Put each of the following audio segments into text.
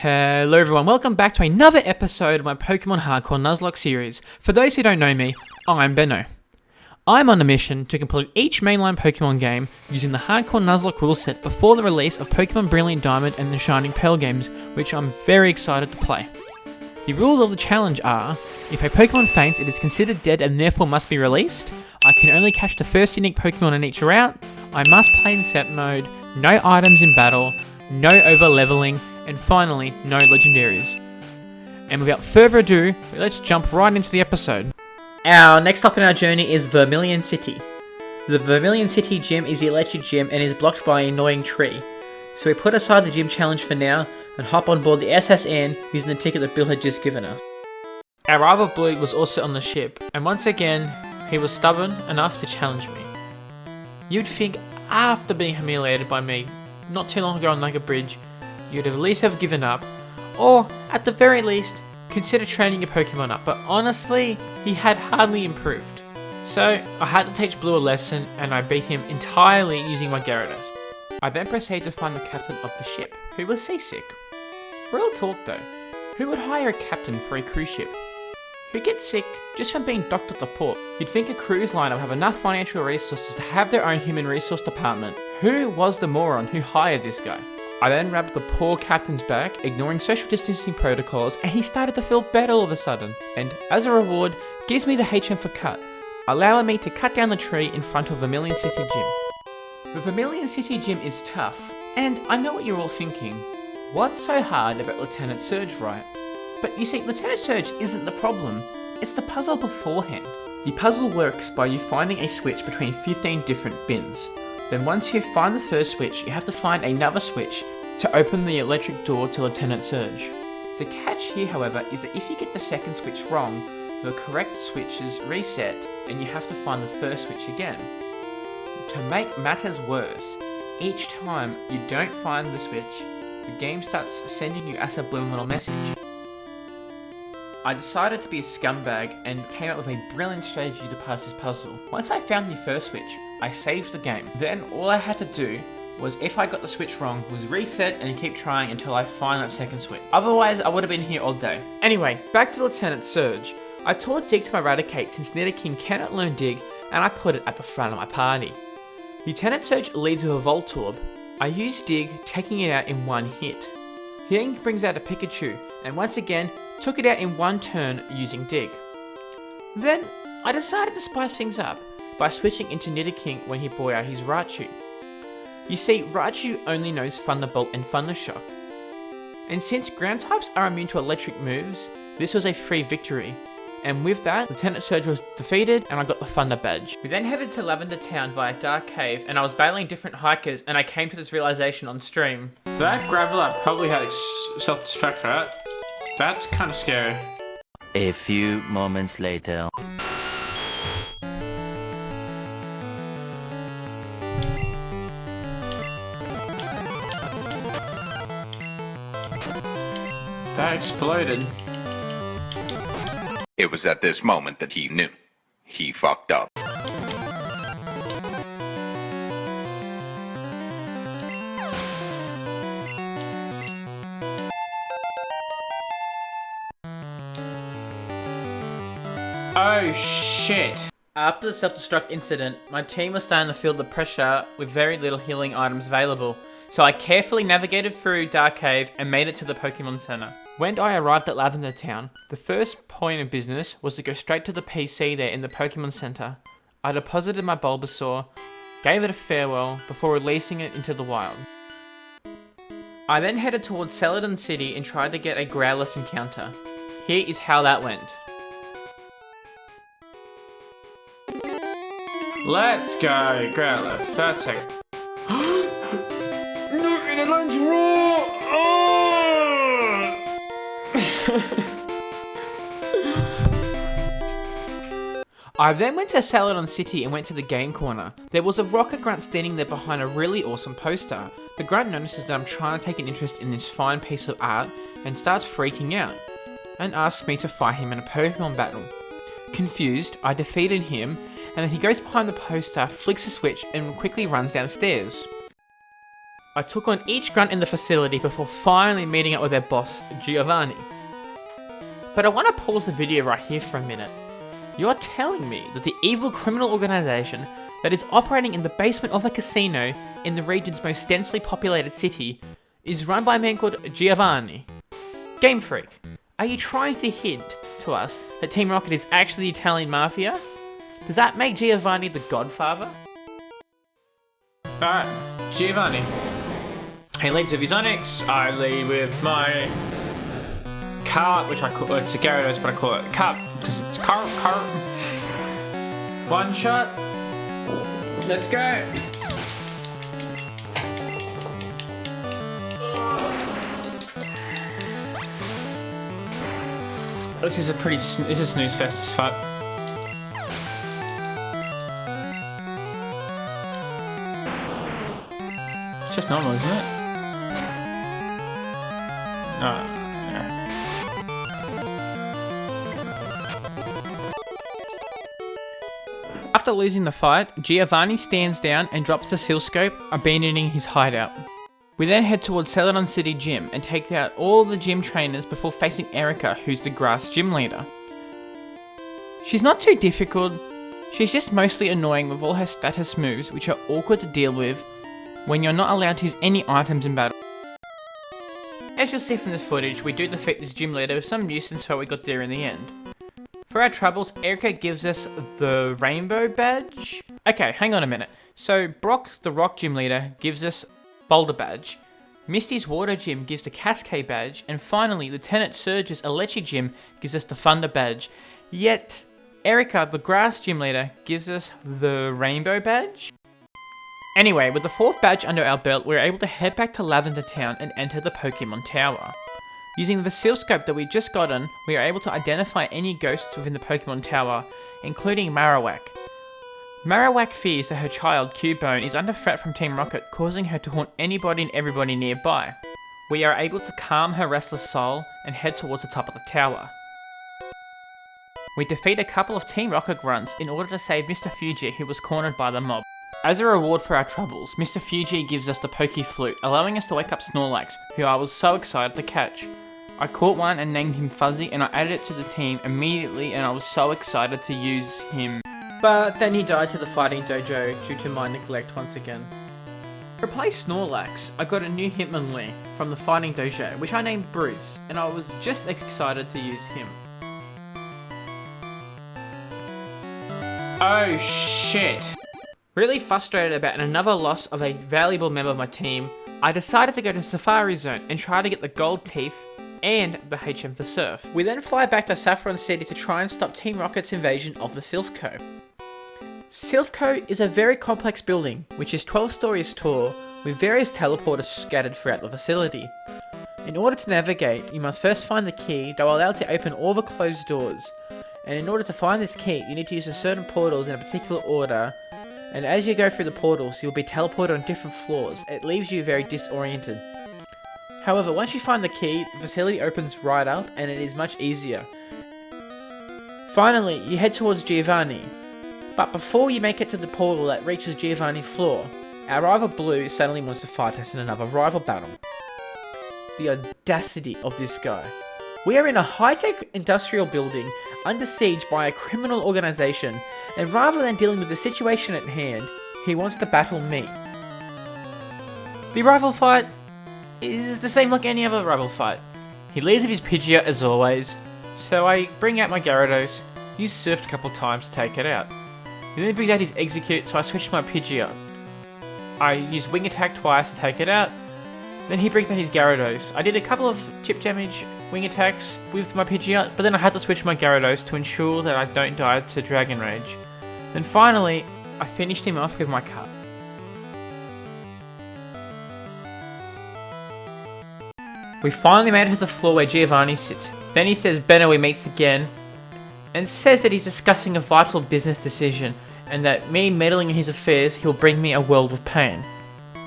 Hello everyone, welcome back to another episode of my Pokemon Hardcore Nuzlocke series. For those who don't know me, I'm Beno. I'm on a mission to complete each mainline Pokemon game using the Hardcore Nuzlocke rule set before the release of Pokemon Brilliant Diamond and the Shining Pearl games, which I'm very excited to play. The rules of the challenge are, if a Pokemon faints, it is considered dead and therefore must be released. I can only catch the first unique Pokemon in each route. I must play in set mode, no items in battle, no over leveling, and finally, no legendaries. And without further ado, let's jump right into the episode. Our next stop in our journey is Vermilion City. The Vermilion City gym is the electric gym and is blocked by an annoying tree. So we put aside the gym challenge for now and hop on board the SSN using the ticket that Bill had just given us. Our rival Blue was also on the ship, and once again, he was stubborn enough to challenge me. You'd think after being humiliated by me not too long ago on Naga Bridge, you'd at least have given up, or at the very least, consider training your Pokemon up, but honestly, he had hardly improved. So, I had to teach Blue a lesson, and I beat him entirely using my Gyarados. I then proceeded to find the captain of the ship, who was seasick. Real talk though, who would hire a captain for a cruise ship? Who gets sick just from being docked at the port? You'd think a cruise liner would have enough financial resources to have their own human resource department. Who was the moron who hired this guy? I then rubbed the poor captain's back, ignoring social distancing protocols, and he started to feel better all of a sudden, and as a reward, gives me the HM for cut, allowing me to cut down the tree in front of Vermilion City Gym. The Vermilion City Gym is tough, and I know what you're all thinking. What's so hard about Lieutenant Surge, right? But you see, Lieutenant Surge isn't the problem, it's the puzzle beforehand. The puzzle works by you finding a switch between 15 different bins. Then once you find the first switch, you have to find another switch to open the electric door to Lieutenant Surge. The catch here, however, is that if you get the second switch wrong, the correct switches reset and you have to find the first switch again. To make matters worse, each time you don't find the switch, the game starts sending you a subliminal message. I decided to be a scumbag and came up with a brilliant strategy to pass this puzzle. Once I found the first switch, I saved the game. Then all I had to do was, if I got the switch wrong, was reset and keep trying until I find that second switch. Otherwise, I would have been here all day. Anyway, back to Lieutenant Surge. I taught Dig to Eradicate since Nidoking cannot learn Dig, and I put it at the front of my party. Lieutenant Surge leads with a Voltorb. I used Dig, taking it out in one hit. He then brings out a Pikachu, and once again, took it out in one turn using Dig. Then, I decided to spice things up by switching into Nidoking when he brought out his Raichu. You see, Raichu only knows Thunderbolt and Thundershock. And since ground types are immune to electric moves, this was a free victory. And with that, Lieutenant Surge was defeated and I got the Thunder Badge. We then headed to Lavender Town via Dark Cave, and I was battling different hikers, and I came to this realization on stream. That Graveler probably had self-destruct, right? That's kind of scary. A few moments later. That exploded. It was at this moment that he knew. He fucked up. Oh shit! After the self-destruct incident, my team was starting to feel the pressure with very little healing items available, so I carefully navigated through Dark Cave and made it to the Pokemon Center. When I arrived at Lavender Town, the first point of business was to go straight to the PC there in the Pokemon Center. I deposited my Bulbasaur, gave it a farewell before releasing it into the wild. I then headed towards Celadon City and tried to get a Growlithe Encounter. Here is how that went. Let's go, Growlithe. That's a... Look at the lunch raw! Oh! I then went to Celadon City and went to the game corner. There was a rocket grunt standing there behind a really awesome poster. The grunt notices that I'm trying to take an interest in this fine piece of art and starts freaking out and asks me to fight him in a Pokemon battle. Confused, I defeated him, and then he goes behind the poster, flicks a switch, and quickly runs downstairs. I took on each grunt in the facility before finally meeting up with their boss, Giovanni. But I want to pause the video right here for a minute. You're telling me that the evil criminal organisation that is operating in the basement of a casino in the region's most densely populated city is run by a man called Giovanni? Game Freak, are you trying to hint to us that Team Rocket is actually the Italian Mafia? Does that make Giovanni the Godfather? Alright, Giovanni. He leads with his Onyx, I lead with my cart, which I call it's a Gyarados, but I call it cart because it's cart. One shot. Let's go. This is a snooze fest as fuck. It's just normal, isn't it? Yeah. After losing the fight, Giovanni stands down and drops the seal scope, abandoning his hideout. We then head towards Celadon City Gym and take out all the gym trainers before facing Erica, who's the grass gym leader. She's not too difficult, she's just mostly annoying with all her status moves, which are awkward to deal with when you're not allowed to use any items in battle. As you'll see from this footage, we do defeat this gym leader with some nuisance, so we got there in the end. For our troubles, Erica gives us the rainbow badge. Okay, hang on a minute. So Brock, the rock gym leader, gives us Boulder badge. Misty's water gym gives the Cascade badge, and finally, Lieutenant Surge's electric gym gives us the Thunder badge. Yet, Erica, the grass gym leader, gives us the rainbow badge. Anyway, with the 4th badge under our belt, we're able to head back to Lavender Town and enter the Pokemon Tower. Using the seal scope that we just gotten, we are able to identify any ghosts within the Pokemon Tower, including Marowak. Marowak fears that her child, Cubone, is under threat from Team Rocket, causing her to haunt anybody and everybody nearby. We are able to calm her restless soul and head towards the top of the tower. We defeat a couple of Team Rocket grunts in order to save Mr. Fuji, who was cornered by the mob. As a reward for our troubles, Mr. Fuji gives us the Poke Flute, allowing us to wake up Snorlax, who I was so excited to catch. I caught one and named him Fuzzy, and I added it to the team immediately, and I was so excited to use him. But then he died to the fighting dojo due to my neglect once again. To replace Snorlax, I got a new Hitmonlee from the fighting dojo, which I named Bruce, and I was just as excited to use him. Oh shit. Really frustrated about another loss of a valuable member of my team, I decided to go to Safari Zone and try to get the gold teeth and the HM for Surf. We then fly back to Saffron City to try and stop Team Rocket's invasion of the Silphco. Silphco is a very complex building, which is 12 stories tall, with various teleporters scattered throughout the facility. In order to navigate, you must first find the key that will allow you to open all the closed doors, and in order to find this key, you need to use certain portals in a particular order, and as you go through the portals, you'll be teleported on different floors. It leaves you very disoriented. However, once you find the key, the facility opens right up, and it is much easier. Finally, you head towards Giovanni, but before you make it to the portal that reaches Giovanni's floor, our rival Blue suddenly wants to fight us in another rival battle. The audacity of this guy. We are in a high-tech industrial building under siege by a criminal organization, and rather than dealing with the situation at hand, he wants to battle me. The rival fight is the same like any other rival fight. He leads with his Pidgeot as always, so I bring out my Gyarados, use Surf a couple times to take it out. He then brings out his Execute, so I switch my Pidgeot. I use Wing Attack twice to take it out, then he brings out his Gyarados. I did a couple of chip damage Wing Attacks with my Pidgeot, but then I had to switch my Gyarados to ensure that I don't die to Dragon Rage. Then finally, I finished him off with my cut. We finally made it to the floor where Giovanni sits. Then he says Beno meets again, and says that he's discussing a vital business decision, and that me meddling in his affairs, he'll bring me a world of pain.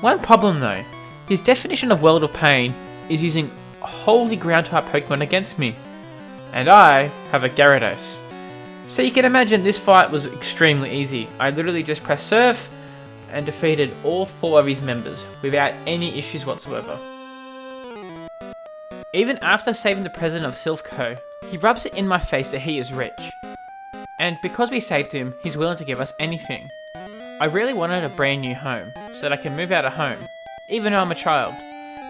One problem though, his definition of world of pain is using holy ground type Pokemon against me, and I have a Gyarados. So you can imagine this fight was extremely easy. I literally just pressed Surf, and defeated all 4 of his members without any issues whatsoever. Even after saving the president of Silphco, he rubs it in my face that he is rich. And because we saved him, he's willing to give us anything. I really wanted a brand new home, so that I can move out of home, even though I'm a child.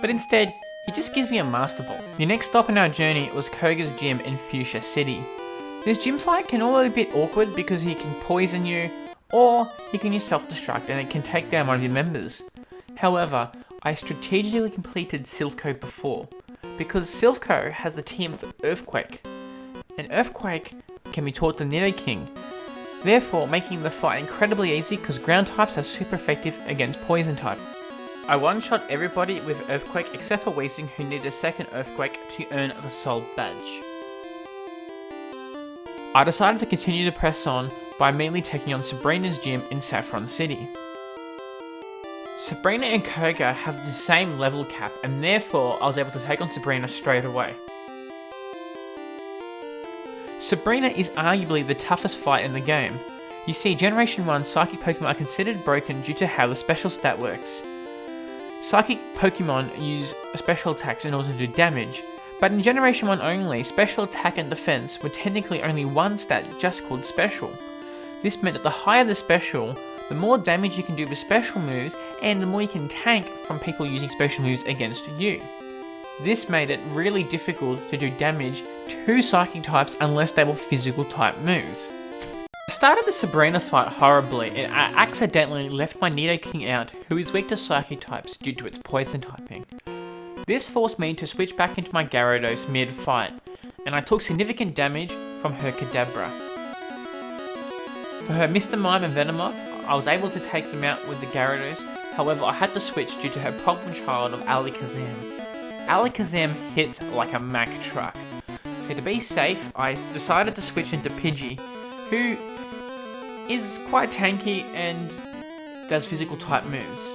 But instead, he just gives me a Master Ball. The next stop in our journey was Koga's gym in Fuchsia City. This gym fight can all be a bit awkward because he can poison you, or he can use self-destruct and it can take down one of your members. However, I strategically completed Silphco before, because Silphco has the team of Earthquake, and Earthquake can be taught to Nidoking, therefore making the fight incredibly easy because ground types are super effective against poison type. I one-shot everybody with Earthquake except for Weezing, who needed a second Earthquake to earn the Soul Badge. I decided to continue to press on by immediately taking on Sabrina's gym in Saffron City. Sabrina and Koga have the same level cap, and therefore I was able to take on Sabrina straight away. Sabrina is arguably the toughest fight in the game. You see, Generation 1 Psychic Pokemon are considered broken due to how the special stat works. Psychic Pokemon use special attacks in order to do damage, but in Generation 1 only, special attack and defense were technically only one stat just called special. This meant that the higher the special, the more damage you can do with special moves, and the more you can tank from people using special moves against you. This made it really difficult to do damage to psychic types unless they were physical type moves. I started the Sabrina fight horribly and I accidentally left my Nidoking out, who is weak to psychic types due to its poison typing. This forced me to switch back into my Gyarados mid-fight, and I took significant damage from her Kadabra. For her Mr. Mime and Venomoth, I was able to take them out with the Gyarados, however I had to switch due to her problem child of Alakazam. Alakazam hits like a Mack truck, so to be safe I decided to switch into Pidgey, who is quite tanky and does physical type moves.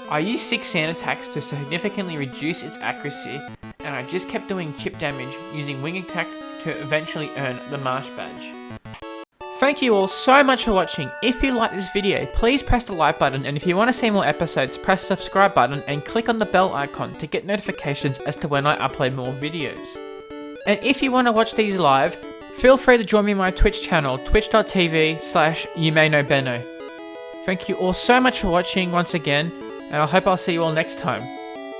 I used 6 sand attacks to significantly reduce its accuracy, and I just kept doing chip damage using wing attack to eventually earn the Marsh Badge. Thank you all so much for watching. If you like this video, please press the like button, and if you want to see more episodes, press the subscribe button and click on the bell icon to get notifications as to when I upload more videos. And if you want to watch these live, feel free to join me on my Twitch channel, twitch.tv/YouMayKnowBeno. Thank you all so much for watching once again, and I hope I'll see you all next time.